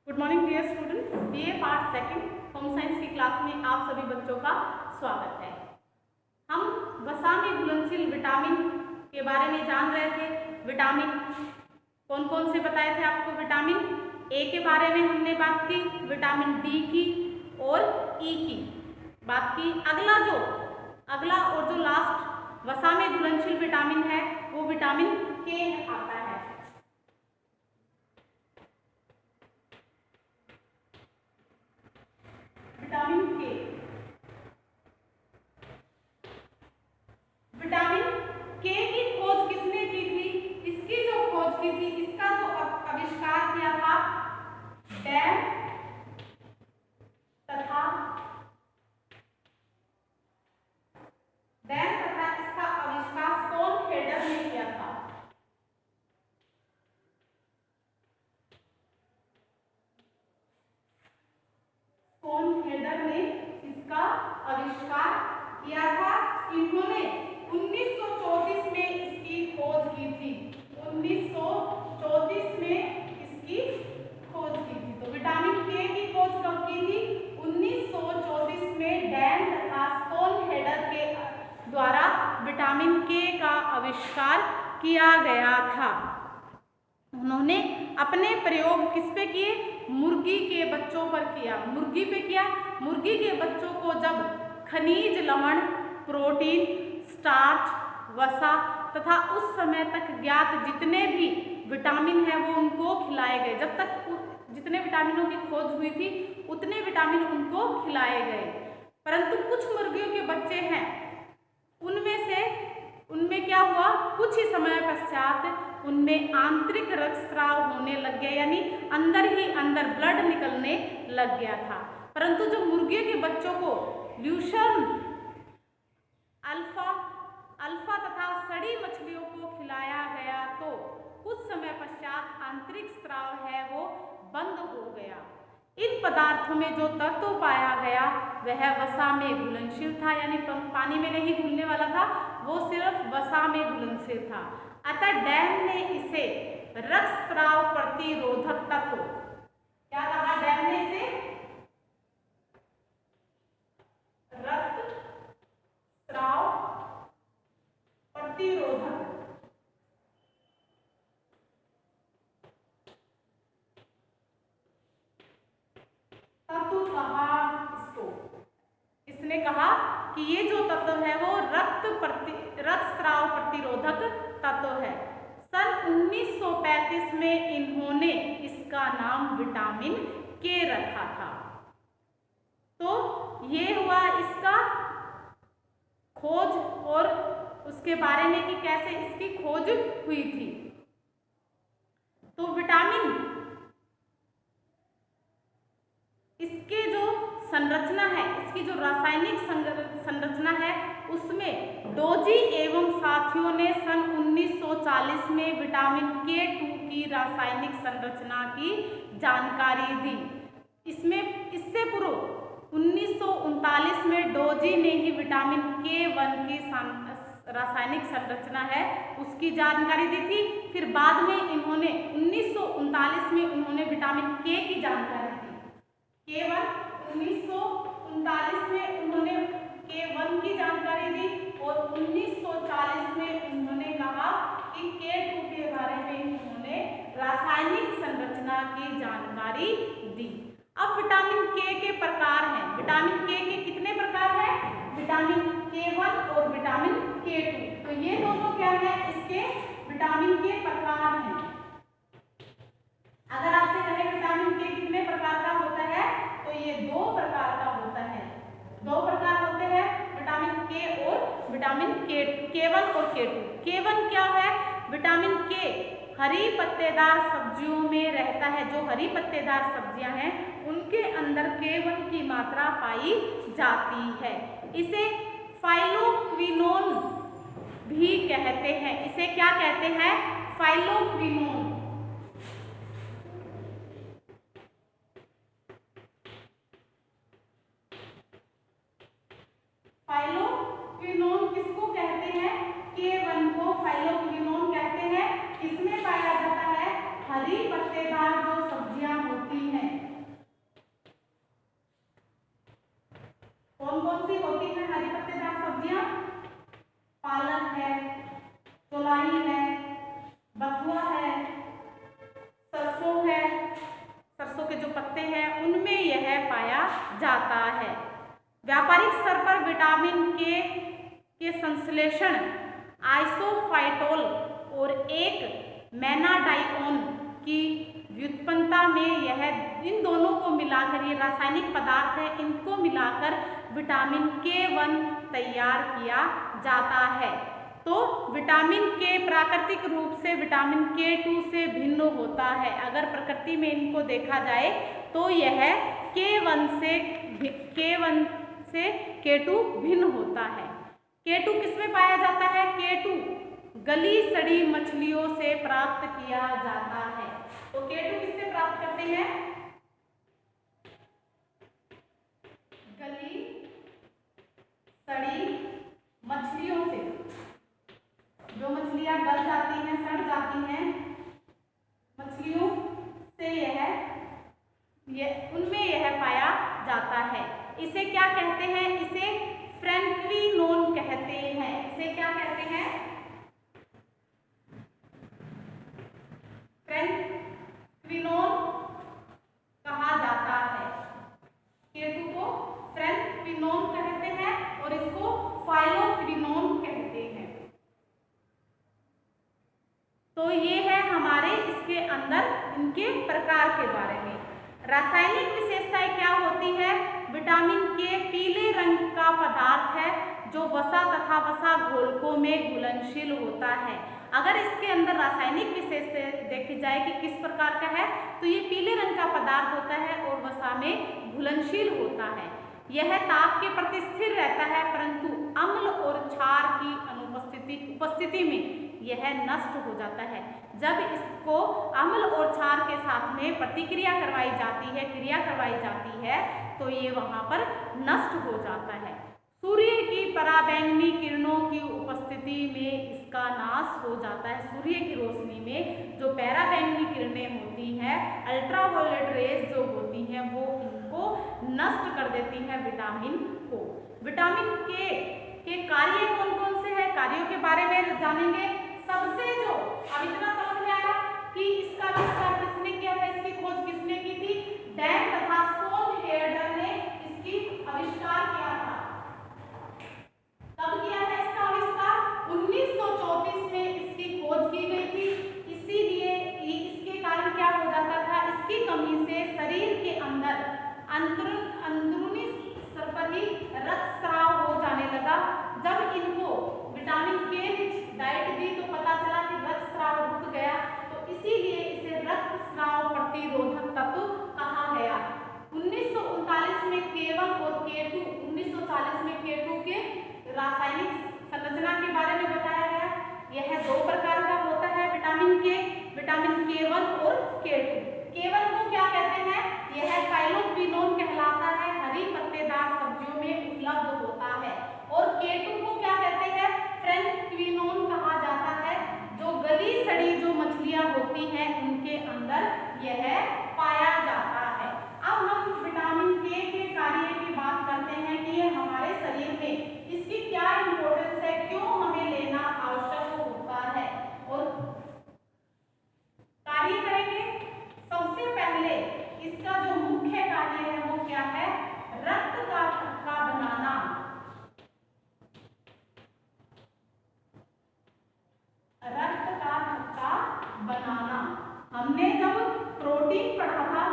Good morning dear students, BA part second home science की class में आप सभी बच्चों का स्वागत है। हम वसा में घुलनशील विटामिन के बारे में जान रहे थे। विटामिन कौन कौन से बताए थे आपको। विटामिन ए के बारे में हमने बात की, विटामिन डी की और ई की बात की। अगला और जो लास्ट वसा में घुलनशील विटामिन है वो विटामिन के आता है। विटामिन के की खोज किसने की थी? इसकी जो खोज की थी, इसका जो आविष्कार किया था डैन तथा इसका आविष्कार स्टोनहेडर ने किया था। स्टोनहेडर ने इसका आविष्कार किया था। इन्होंने 1934 में इसकी खोज की थी। 1934 में इसकी खोज की थी। तो विटामिन के की खोज कब की थी? 1934 में डैन तथा स्टोनहेडर के द्वारा विटामिन के का आविष्कार किया गया था। उन्होंने अपने प्रयोग किस पे किए? मुर्गी के बच्चों पर किया। मुर्गी पे किया। मुर्गी के बच्चों को जब खनिज लवण, प्रोटीन, स्टार्च, वसा तथा उस समय तक ज्ञात जितने भी विटामिन हैं वो उनको खिलाए गए। जब तक जितने विटामिनों की खोज हुई थी उतने विटामिन उनको खिलाए गए। परंतु कुछ मुर्गियों के बच्चे हैं, उनमें क्या हुआ? कुछ ही समय पश्चात उनमें आंतरिक रक्तस्राव होने लग गया, यानी अंदर ही अंदर ब्लड निकलने लग गया था। परंतु जो मुर्गियों के बच्चों को ल्यूशर्न अल्फा तथा सड़ी मछलियों को खिलाया गया तो कुछ समय पश्चात आंतरिक स्राव है वो बंद हो गया। इन पदार्थों में जो तत्व पाया गया वह वसा में घुलनशील था, यानी पानी में नहीं घुलने वाला था, वो सिर्फ वसा में घुलनशील था। अतः डैन ने इसे रक्तस्राव प्रतिरोधक तत्व, क्या कहा डैन ने इसे? रक्तस्राव प्रतिरोधक तत्व कहा इसको। इसने कहा कि ये जो तत्व है वो रक्तस्राव प्रतिरोधक तत्व है। सन 1935 में इन्होंने इसका नाम विटामिन के रखा था। तो ये हुआ इसका खोज और उसके बारे में कि कैसे इसकी खोज हुई थी। तो विटामिन, इसके जो संरचना है, इसकी जो रासायनिक संरचना है, उसमें डोजी एवं साथियों ने सन 1940 में विटामिन K2 की रासायनिक संरचना की जानकारी दी। इससे पूर्व 1939 में डोजी ने ही विटामिन K1 की रासायनिक संरचना है उसकी जानकारी दी थी। फिर बाद में इन्होंने 1939 में उन्होंने विटामिन K की जानकारी दी। K1 1939 में उन्होंने K1 की जानकारी दी और 1940 में उन्होंने कहा कि K2 के बारे में उन्होंने रासायनिक संरचना की जानकारी दी। अब विटामिन K के प्रकार हैं। विटामिन K के कितने प्रकार हैं? विटामिन K1 और विटामिन K2। तो ये दोनों क्या है? इसके विटामिन के प्रकार हैं। अगर आपसे कहे विटामिन K कितने प्रकार का होता है तो ये दो प्रकार का होता है। दो प्रकार होते हैं विटामिन K और विटामिन K1 और K2। K1 क्या है? विटामिन K हरी पत्तेदार सब्जियों में रहता है। जो हरी पत्तेदार सब्जियां हैं उनके अंदर K1 की मात्रा पाई जाती है। इसे फाइलोक्विनोन भी कहते हैं। इसे क्या कहते हैं? फाइलोक्विनोन। फाइलोक्विनोन किसको कहते हैं? K1 को फाइलोक्विनोन कहते हैं। इसमें पाया जाता है हरी पत्तेदार जो सब्जियां होती हैं जाता है। व्यापारिक स्तर पर विटामिन के संश्लेषण आइसोफाइटोल और एक मेनाडाइओन की व्युत्पन्नता में यह इन दोनों को मिलाकर, ये रासायनिक पदार्थ है, इनको मिलाकर विटामिन K1 तैयार किया जाता है। तो विटामिन K प्राकृतिक रूप से विटामिन K2 से भिन्न होता है। अगर प्रकृति में इनको देखा जाए तो यह K1 से K2 भिन्न होता है। K2 किसमें पाया जाता है? K2 गली सड़ी मछलियों से प्राप्त किया जाता है। तो K2 किससे प्राप्त करते हैं? गली सड़ी मछलियों से। जो मछलियां गल जाती हैं, सड़ जाती हैं, मछलियों से उनमें यह पाया जाता है। इसे क्या कहते हैं? इसे फ्रेंक्विनोन कहते हैं। इसे क्या कहते हैं? फ्रेंक्विनोन कहा जाता है। K2 को फ्रेंक्विनोन कहते हैं और इसको फाइलोक्विनोन कहते हैं। तो ये है हमारे इसके अंदर इनके प्रकार के बारे में। रासायनिक विशेषताएं क्या होती है? विटामिन K पीले रंग का पदार्थ है जो वसा तथा वसा घोलकों में घुलनशील होता है। अगर इसके अंदर रासायनिक विशेषता देखी जाए कि किस प्रकार का है, तो ये पीले रंग का पदार्थ होता है और वसा में घुलनशील होता है। यह ताप के प्रति स्थिर रहता है, परंतु अम्ल और क्षार की उपस्थिति में यह नष्ट हो जाता है। जब इसको अम्ल और क्षार के साथ में प्रतिक्रिया करवाई जाती है तो ये वहां पर नष्ट हो जाता है। सूर्य की पराबैंगनी किरणों की उपस्थिति में इसका नाश हो जाता है। सूर्य की रोशनी में जो पराबैंगनी किरणें होती हैं, अल्ट्रावायलेट रेज जो होती हैं, वो इनको नष्ट कर देती हैं विटामिन को। विटामिन के कार्य कौन कौन से हैं? कार्यों के बारे में जानेंगे। सबसे जो अब इतना समझ में आया कि इसका आविष्कार किसने किया था, इसकी खोज किसने की थी? डैन तथा स्टोनहेडर ने इसकी आविष्कार किया था। कब किया था इसका आविष्कार? 1934 में इसकी खोज की गई थी। इसीलिए इसके कारण क्या हो जाता था? इसकी कमी से शरीर के अंदर अंदरूनी स्तर पर ही रक्तस्राव हो जाने लगा। जब इनको विटामिन K डाइट दी तो पता चला कि रक्तस्राव रुक गया, तो इसीलिए इसे रक्तस्राव प्रतिरोधक तत्व कहा गया। 1939 में K1 और K2, 1940 में K2 के रासायनिक संरचना के बारे में बताया गया। यह दो प्रकार का होता है विटामिन K1 और K2। K1 को क्या कहते हैं? यह फाइलोक्विनोन कहलाता है, हरी पत्तेदार सब्जियों में उपलब्ध होता है। और K2 को क्या कहते हैं? फ्रेंक्विनोन कहा जाता है, जो गली सड़ी जो मछलियां होती हैं उनके अंदर यह पाया जाता है। अब हम विटामिन K के कार्य की बात करते हैं कि ये हमारे शरीर में इसकी क्या इंपॉर्टेंस है, क्यों हमें लेना आवश्यक होता है और कार्य करेंगे। सबसे पहले इसका जो मुख्य कार्य है वो क्या है? रक्त का थक्का बनाना। रक्त का थक्का बनाना। हमने जब प्रोटीन पढ़ा था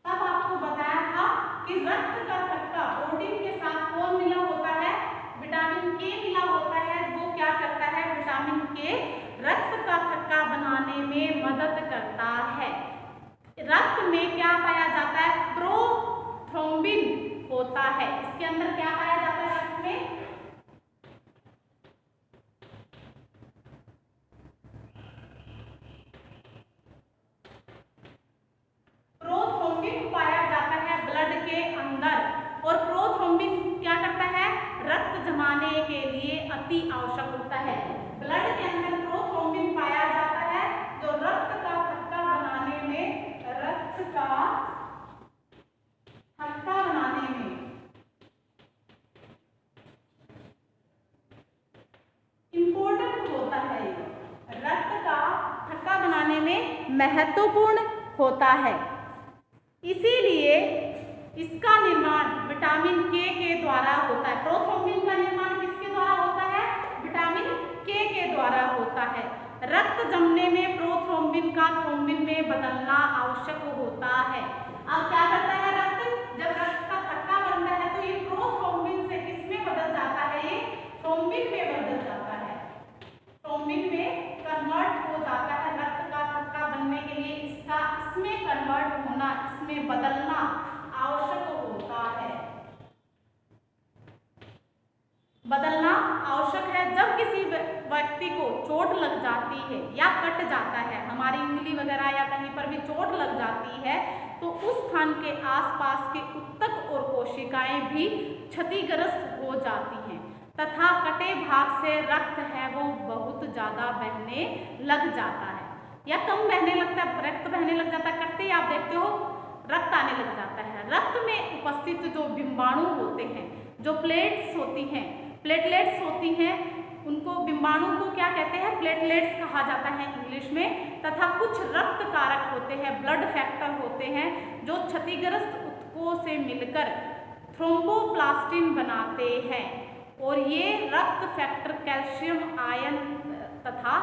तब आपको बताया था कि रक्त का थक्का प्रोटीन के साथ कौन मिला होता है? विटामिन K मिला होता है। वो क्या करता है? विटामिन K रक्त का थक्का बनाने में मदद करता है। रक्त में क्या पाया जाता है? प्रोथ्रोम्बिन होता है। इसके अंदर क्या पाया जाता है? रक्त में प्रोथ्रोम्बिन पाया जाता है ब्लड के अंदर। और प्रोथ्रोम्बिन क्या करता है? रक्त जमाने के लिए अति आवश्यक होता है। ब्लड के अंदर प्रोथ्रोम्बिन पाया जाता है जो रक्त का थक्का बनाने में इंपॉर्टेंट होता है। रक्त का थक्का बनाने में महत्वपूर्ण होता है। इसीलिए इसका निर्माण विटामिन के द्वारा होता है। प्रोथ्रोम्बिन का निर्माण किसके द्वारा होता है? विटामिन के द्वारा होता है। रक्त जमने में प्रोथ्रोम्बिन का थ्रोम्बिन में बदलना आवश्यक होता है। अब क्या करता है रक्त? जब रक्त का थक्का बनता है तो ये प्रोथ्रोम्बिन से किसमें बदल जाता है? ये थ्रोम्बिन में बदल जाता है, थ्रोम्बिन में कन्वर्ट हो जाता है। रक्त का थक्का बनने के लिए इसमें कन्वर्ट होना, इसमें बदलना आवश्यक होता है। बदलना आवश्यक है। जब किसी व्यक्ति को चोट लग जाती है या कट जाता है, हमारी उंगली वगैरह या कहीं पर भी चोट लग जाती है, तो उस स्थान के आसपास के ऊतक और कोशिकाएं भी क्षतिग्रस्त हो जाती हैं तथा कटे भाग से रक्त है वो बहुत ज़्यादा बहने लग जाता है या कम बहने लगता है। रक्त बहने लग जाता है, कटते ही आप देखते हो रक्त आने लग जाता है। रक्त में उपस्थित जो बिंबाणु होते हैं, जो प्लेट्स होती हैं, प्लेटलेट्स होती हैं, उनको बिंबाणु को क्या कहते हैं? प्लेटलेट्स कहा जाता है इंग्लिश में। तथा कुछ रक्त कारक होते हैं, ब्लड फैक्टर होते हैं, जो क्षतिग्रस्त ऊतकों से मिलकर थ्रोम्बोप्लास्टिन बनाते हैं और ये रक्त फैक्टर कैल्शियम आयन तथा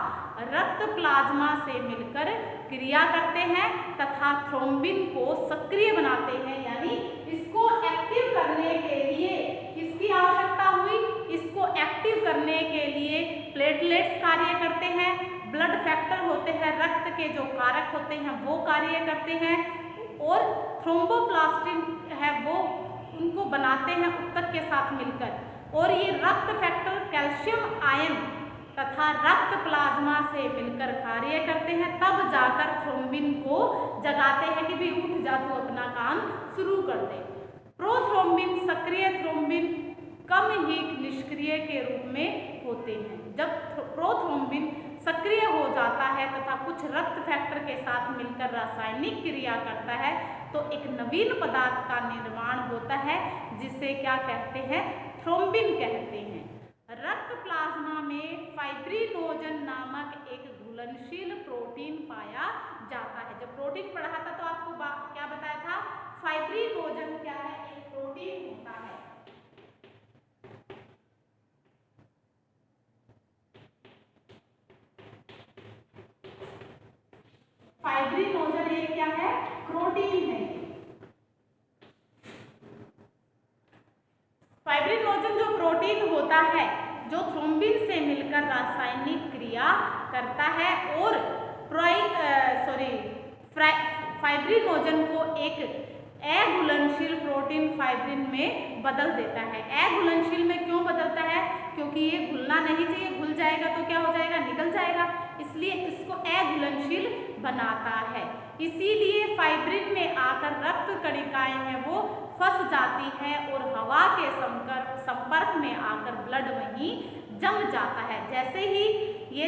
रक्त प्लाज्मा से मिलकर क्रिया करते हैं तथा थ्रोम्बिन को सक्रिय बनाते हैं। यानी इसको एक्टिव करने के लिए किसकी आवश्यकता हुई? इसको एक्टिव करने के लिए प्लेटलेट्स कार्य करते हैं, ब्लड फैक्टर होते हैं, रक्त के जो कारक होते हैं वो कार्य करते हैं और थ्रोम्बोप्लास्टिन है वो उनको बनाते हैं ऊतक के साथ मिलकर। और ये रक्त फैक्टर कैल्शियम आयन तथा रक्त प्लाज्मा से मिलकर कार्य करते हैं, तब जाकर थ्रोम्बिन को जगाते हैं कि भाई उठ जा, तू अपना काम शुरू कर दे। प्रोथ्रोम्बिन सक्रिय, थ्रोम्बिन कम ही निष्क्रिय के रूप में होते हैं। जब प्रोथ्रोम्बिन सक्रिय हो जाता है तथा कुछ रक्त फैक्टर के साथ मिलकर रासायनिक क्रिया करता है तो एक नवीन पदार्थ का निर्माण होता है जिसे क्या कहते हैं? थ्रोम्बिन कहते हैं। रक्त प्लाज्मा में फाइब्रिनोजन नामक एक घुलनशील प्रोटीन पाया जाता है। जब प्रोटीन पढ़ा था तो आपको क्या बताया था? फाइब्रिनोजन क्या है? एक प्रोटीन होता है। फाइब्रिनोजन एक क्या है? प्रोटीन है। फाइब्रिनोजन जो प्रोटीन होता है जो थ्रोम्बिन से मिलकर रासायनिक क्रिया करता है और फाइब्रिनोजन को एक अघुलनशील प्रोटीन फाइब्रिन में बदल देता है। अघुलनशील में क्यों बदलता है? क्योंकि ये घुलना नहीं चाहिए, घुल जाएगा तो क्या हो जाएगा? निकल जाएगा, इसलिए इसको अघुलनशील बनाता है। इसीलिए फाइब्रिन में आकर रक्त कणिकाएं हैं वो फंस जाती है और हवा के संपर्क में आकर ब्लड वहीं जम जाता है। जैसे ही ये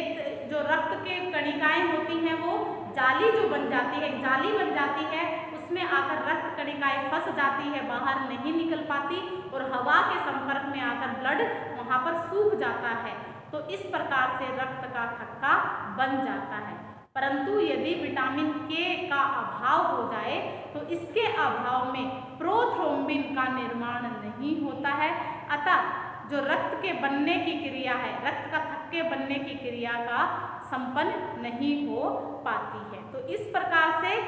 जो रक्त के कणिकाएं होती हैं वो जाली जो बन जाती है, जाली बन जाती है, उसमें आकर रक्त कणिकाएं फंस जाती है, बाहर नहीं निकल पाती और हवा के संपर्क में आकर ब्लड वहाँ पर सूख जाता है। तो इस प्रकार से रक्त का थक्का बन जाता है। परंतु यदि विटामिन के का अभाव हो जाए तो इसके अभाव में प्रोथ्रोम्बिन का निर्माण नहीं होता है, अतः जो रक्त के बनने की क्रिया है, रक्त का थक्के बनने की क्रिया का संपन्न नहीं हो पाती है। तो इस प्रकार से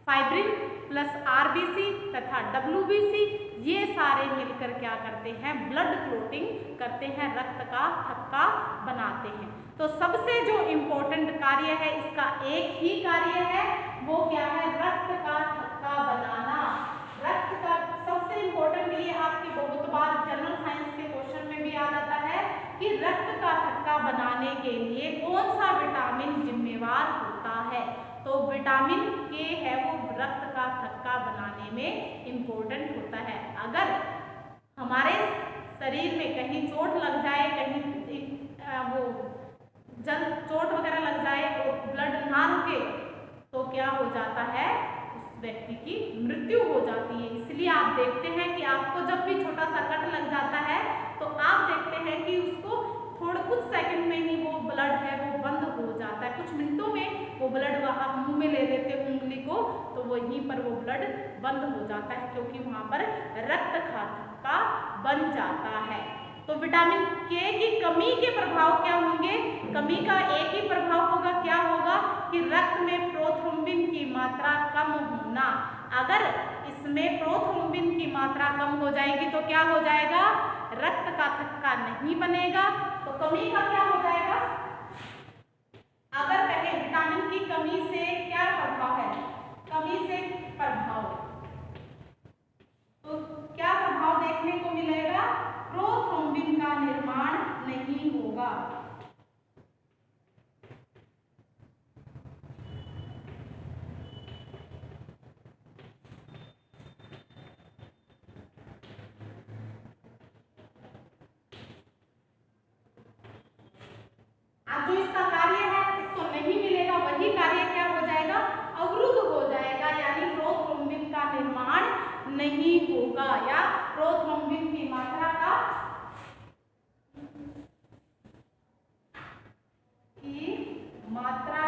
फाइब्रिन प्लस आरबीसी तथा डब्ल्यूबीसी ये सारे मिलकर क्या करते हैं? ब्लड क्लोटिंग करते हैं, रक्त का थक्का बनाते हैं। तो सबसे जो इम्पोर्टेंट कार्य है इसका एक ही कार्य है, वो क्या है? रक्त का थक्का बनाना। रक्त का सबसे इम्पोर्टेंट, ये आपकी बहुत बार जनरल साइंस के क्वेश्चन में भी आ जाता है कि रक्त का थक्का बनाने के लिए कौन सा विटामिन जिम्मेवार होता है? तो विटामिन के है वो रक्त का थक्का बनाने में इम्पोर्टेंट होता है। अगर हमारे शरीर में कहीं चोट लग जाए, कहीं वो चोट वगैरह लग जाए और ब्लड ना रुके तो क्या हो जाता है? उस व्यक्ति की मृत्यु हो जाती है। इसलिए आप देखते हैं कि आपको जब भी छोटा सा कट लग जाता है तो आप देखते हैं कि उसको कुछ सेकंड में ही वो ब्लड है वो बंद हो जाता है, कुछ मिनटों में वो ब्लड आप मुंह में ले लेते हो, उंगली को, तो वहीं पर वो ब्लड बंद हो जाता है, क्योंकि वहाँ पर रक्त थक्का बन जाता है। तो विटामिन के की कमी के प्रभाव क्या होंगे? कमी का एक ही प्रभाव होगा, क्या होगा कि रक्त में प्रोथ्रोम्बिन की मात्रा कम होना। अगर इसमें प्रोथ्रोम्बिन की मात्रा कम हो जाएगी तो क्या हो जाएगा? रक्त का थक्का नहीं बनेगा। तो कमी का क्या हो जाएगा? अगर कहें विटामिन की कमी से क्या प्रभाव है? कमी से प्रभाव, तो क्या प्रभाव देखने को मिलेगा? प्रोथ्रोम्बिन का निर्माण नहीं होगा। अब जो इसका कार्य है इसको नहीं मिलेगा, वही कार्य क्या हो जाएगा? अवरुद्ध हो जाएगा, यानी प्रोथ्रोम्बिन का निर्माण नहीं होगा या प्रोथ्रोम्बिन की मात्रा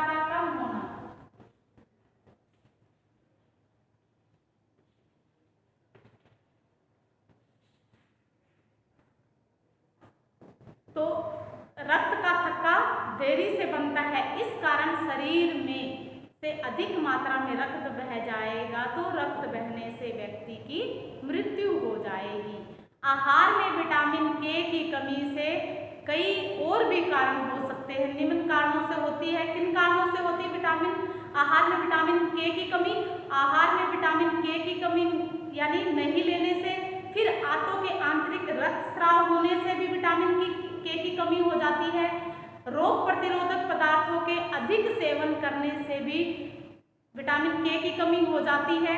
का कम होना। तो रक्त का थक्का देरी से बनता है, इस कारण शरीर में से अधिक मात्रा में रक्त बह जाएगा, तो रक्त बहने से व्यक्ति की मृत्यु हो जाएगी। आहार में विटामिन के की कमी से कई और भी कारण हो सकते हैं। निम्न कारणों से होती है। किन कारणों से होती है आहार में विटामिन के की कमी? आहार में विटामिन के की कमी यानी नहीं लेने से, फिर आंतों के आंतरिक रक्तस्राव होने से भी विटामिन के की कमी हो जाती है। रोग प्रतिरोधक पदार्थों के अधिक सेवन करने से भी विटामिन के की कमी हो जाती है।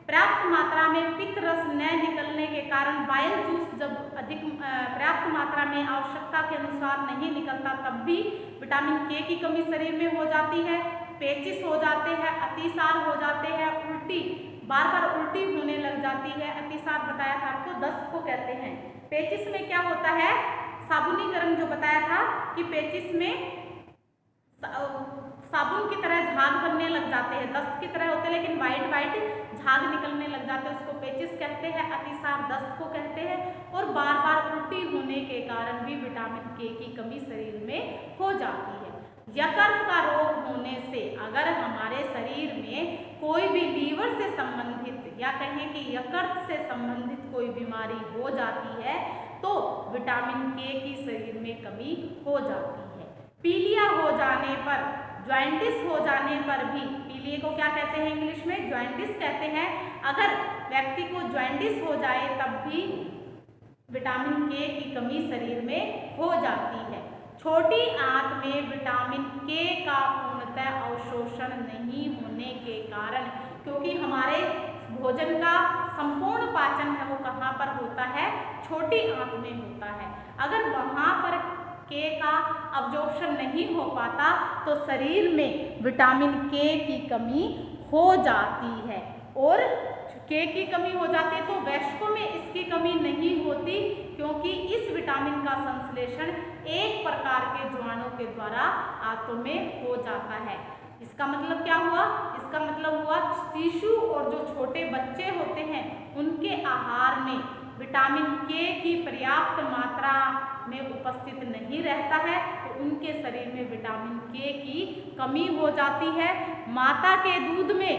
पर्याप्त मात्रा में पित्त रस न निकलने के कारण बाइल जूस जब अधिक पर्याप्त मात्रा में आवश्यकता के अनुसार नहीं निकलता, तब भी विटामिन के की कमी शरीर में हो जाती है। पेचिस हो जाते हैं, अतिसार हो जाते हैं, उल्टी बार बार उल्टी होने लग जाती है। अतिसार बताया था आपको, दस्त को कहते हैं। पेचिस में क्या होता है? साबुनीकरण जो बताया था कि पेचिस में साबुन की तरह झाग बनने लग जाते हैं, दस्त की तरह होते हैं लेकिन वाइट वाइट झाग निकलने लग जाते हैं, उसको पेचिस कहते हैं। अतिसार दस्त को कहते हैं। और बार बार उल्टी होने के कारण भी विटामिन के की कमी शरीर में हो जाती है। यकृत का रोग होने से, अगर हमारे शरीर में कोई भी लीवर से संबंधित या कहें कि यकृत से संबंधित कोई बीमारी हो जाती है, तो विटामिन के की शरीर में कमी हो जाती है। पीलिया हो जाने पर, जॉइंटिस हो जाने पर भी, पीलिया को क्या कहते हैं इंग्लिश में? जॉइंटिस कहते हैं। अगर व्यक्ति को जॉइंटिस हो जाए तब भी विटामिन के की कमी शरीर में हो जाती है। छोटी आंत में विटामिन के का पूर्णतः अवशोषण नहीं होने के कारण, क्योंकि हमारे भोजन का संपूर्ण पाचन है वो कहाँ पर होता है? छोटी आंत में होता है। अगर वहाँ पर के का अब्जॉर्प्शन नहीं हो पाता तो शरीर में विटामिन के की कमी हो जाती है। और के की कमी हो जाती है तो वयस्कों में इसकी कमी नहीं होती, क्योंकि इस विटामिन का संश्लेषण एक प्रकार के जीवाणु के द्वारा आंतों में हो जाता है। इसका मतलब क्या हुआ? इसका मतलब हुआ शिशु और जो छोटे बच्चे होते हैं उनके आहार में विटामिन के की पर्याप्त मात्रा में उपस्थित नहीं रहता है, तो उनके शरीर में विटामिन के की कमी हो जाती है। माता के दूध में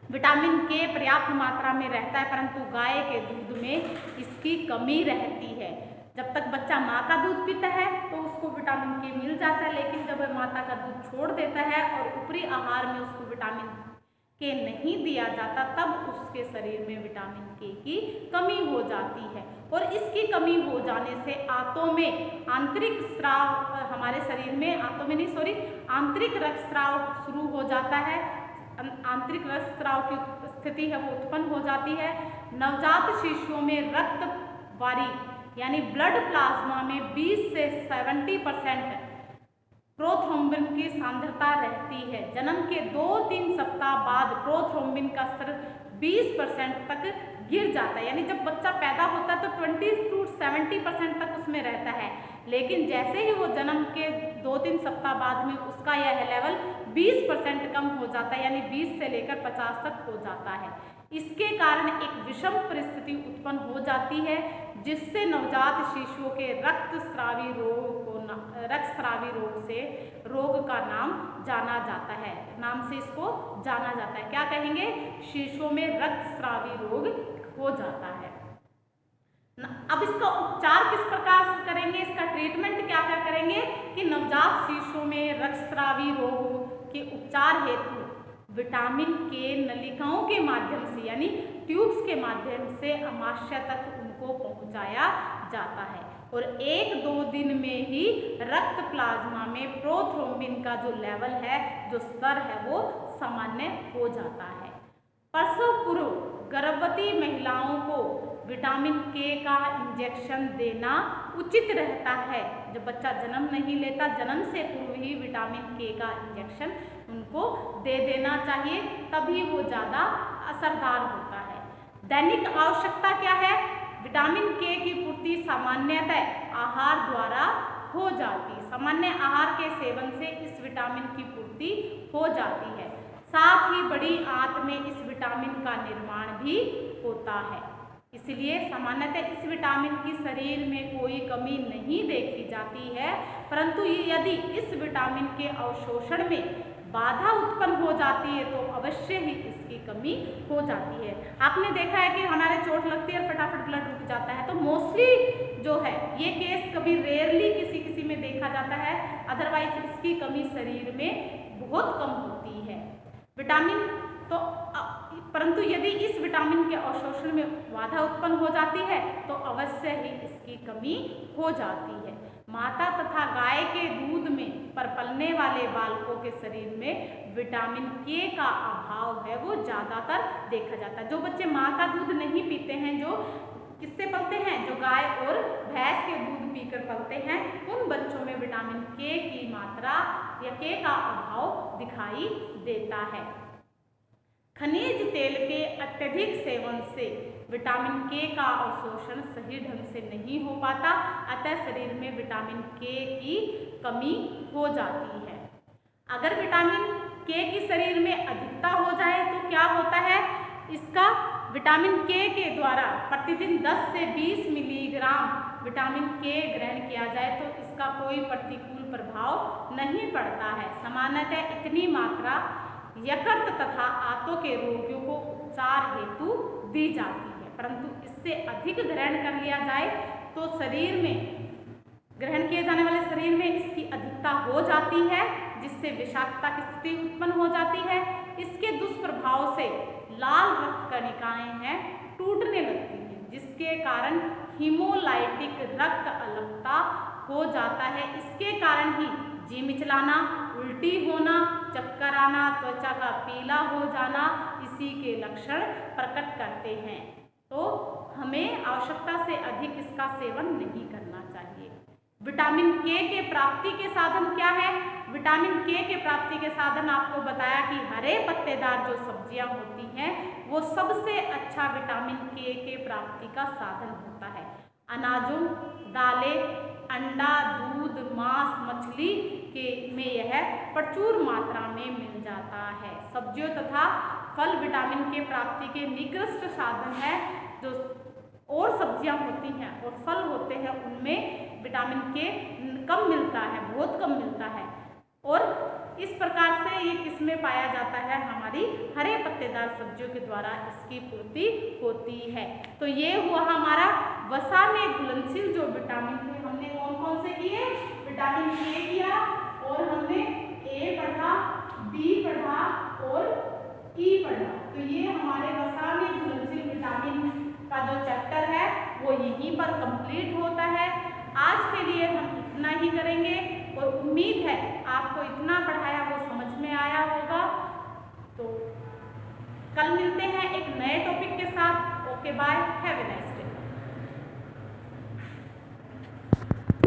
विटामिन के पर्याप्त मात्रा में रहता है, परंतु गाय के दूध में इसकी कमी रहती है। जब तक बच्चा माँ का दूध पीता है तो उसको विटामिन के मिल जाता है, लेकिन जब वह माता का दूध छोड़ देता है और ऊपरी आहार में उसको विटामिन के नहीं दिया जाता, तब उसके शरीर में विटामिन के की कमी हो जाती है। और इसकी कमी हो जाने से आंतों में आंतरिक स्राव, हमारे शरीर में आंतरिक रक्तस्राव शुरू हो जाता है। आंतरिक रक्तस्राव की स्थिति है वो उत्पन्न हो जाती है। नवजात शिशुओं में रक्त वारी यानी ब्लड प्लाज्मा में 20 से 70% प्रोथ्रोम्बिन की सांद्रता रहती है। जन्म के 2-3 सप्ताह बाद प्रोथ्रोम्बिन का स्तर 20% तक गिर जाता है। यानी जब बच्चा पैदा होता है तो 20 to 70% तक उसमें रहता है, लेकिन जैसे ही वो जन्म के 2-3 सप्ताह बाद में उसका यह लेवल 20% कम हो जाता है, यानी 20 से लेकर 50 तक हो जाता है। इसके कारण एक विषम परिस्थिति उत्पन्न हो जाती है, जिससे नवजात शिशुओं के रक्तस्रावी रोग से रोग का नाम जाना जाता है, नाम से इसको जाना जाता है। क्या कहेंगे? शिशुओं में रक्तस्रावी रोग हो जाता है। अब इसका उपचार किस प्रकार से करेंगे, इसका ट्रीटमेंट क्या क्या करेंगे कि नवजात शिशुओं में रक्तस्रावी रोग के उपचार हेतु विटामिन के नलिकाओं के माध्यम से, यानी ट्यूब्स के माध्यम से अमाशय तक उनको पहुंचाया जाता है, और 1-2 दिन में ही रक्त प्लाज्मा में प्रोथ्रोम्बिन का जो लेवल है, जो स्तर है, वो सामान्य हो जाता है। प्रसव पूर्व गर्भवती महिलाओं को विटामिन के का इंजेक्शन देना उचित रहता है। जब बच्चा जन्म नहीं लेता, जन्म से पूर्व ही विटामिन के का इंजेक्शन उनको दे देना चाहिए, तभी वो ज़्यादा असरदार होता है। दैनिक आवश्यकता क्या है? विटामिन के की पूर्ति सामान्यतः आहार द्वारा हो जाती है। सामान्य आहार के सेवन से इस विटामिन की पूर्ति हो जाती है। साथ ही बड़ी आंत में इस विटामिन का निर्माण भी होता है। इसलिए सामान्यतः इस विटामिन की शरीर में कोई कमी नहीं देखी जाती है, परंतु यदि इस विटामिन के अवशोषण में बाधा उत्पन्न हो जाती है तो अवश्य ही इसकी कमी हो जाती है। आपने देखा है कि हमारे चोट लगती है और फटाफट ब्लड रुक जाता है, तो मोस्टली जो है ये केस कभी रेयरली किसी में देखा जाता है, अदरवाइज इसकी कमी शरीर में बहुत कम होती है। विटामिन तो परंतु यदि इस विटामिन के अवशोषण में बाधा उत्पन्न हो जाती है तो अवश्य ही इसकी कमी हो जाती है। माता तथा गाय के दूध में पर पलने वाले बालकों के शरीर में विटामिन के का अभाव है वो ज़्यादातर देखा जाता है। जो बच्चे माँ का दूध नहीं पीते हैं, जो किससे पलते हैं, जो गाय और भैंस के दूध पीकर पलते हैं, उन बच्चों में विटामिन के की मात्रा या के का अभाव दिखाई देता है। खनिज तेल के अत्यधिक सेवन से विटामिन के का अवशोषण सही ढंग से नहीं हो पाता, अतः शरीर में विटामिन के की कमी हो जाती है। अगर विटामिन के की शरीर में अधिकता हो जाए तो क्या होता है? इसका विटामिन के द्वारा प्रतिदिन 10 से 20 मिलीग्राम विटामिन के ग्रहण किया जाए तो इसका कोई प्रतिकूल प्रभाव नहीं पड़ता है। सामान्यतः इतनी मात्रा यकृत तथा आंतों के रोगियों को उपचार हेतु दी जाती है, परंतु इससे अधिक ग्रहण कर लिया जाए तो शरीर में ग्रहण किए जाने वाले शरीर में इसकी अधिकता हो जाती है, जिससे विषाक्तता की स्थिति उत्पन्न हो जाती है। इसके दुष्प्रभाव से लाल रक्त कणिकाएं हैं टूटने लगती हैं, जिसके कारण हीमोलाइटिक रक्त अल्पता हो जाता है। इसके कारण ही जी मिचलाना, उल्टी होना, चक्कर आना, त्वचा का पीला हो जाना इसी के लक्षण प्रकट करते हैं। तो हमें आवश्यकता से अधिक इसका सेवन नहीं करना चाहिए। विटामिन के प्राप्ति के साधन क्या है? विटामिन के प्राप्ति के साधन आपको बताया कि हरे पत्तेदार जो सब्जियां होती हैं वो सबसे अच्छा विटामिन के प्राप्ति का साधन होता है। अनाजों, दालें, अंडा, दूध, मांस, मछली में यह प्रचुर मात्रा में मिल जाता है। सब्जियों तथा फल विटामिन के प्राप्ति के निकृष्ट साधन है। जो और सब्जियां होती हैं और फल होते हैं उनमें विटामिन के कम मिलता है, बहुत कम मिलता है, और इस प्रकार से ये किसमें पाया जाता है? हमारी हरे पत्तेदार सब्जियों के द्वारा इसकी पूर्ति होती है। तो ये हुआ हमारा वसा में घुलनशील जो विटामिन थे, हमने कौन कौन से किए? विटामिन ए किया, और हमने ए पढ़ा, बी पढ़ा और ई पढ़ा। तो ये हमारे वसा में घुलनशील विटामिन का जो चैप्टर है वो यहीं पर कंप्लीट होता है। आज के लिए हम इतना ही करेंगे और उम्मीद है आपको इतना पढ़ाया वो समझ में आया होगा। तो कल मिलते हैं एक नए टॉपिक के साथ। Okay, bye, have a nice day.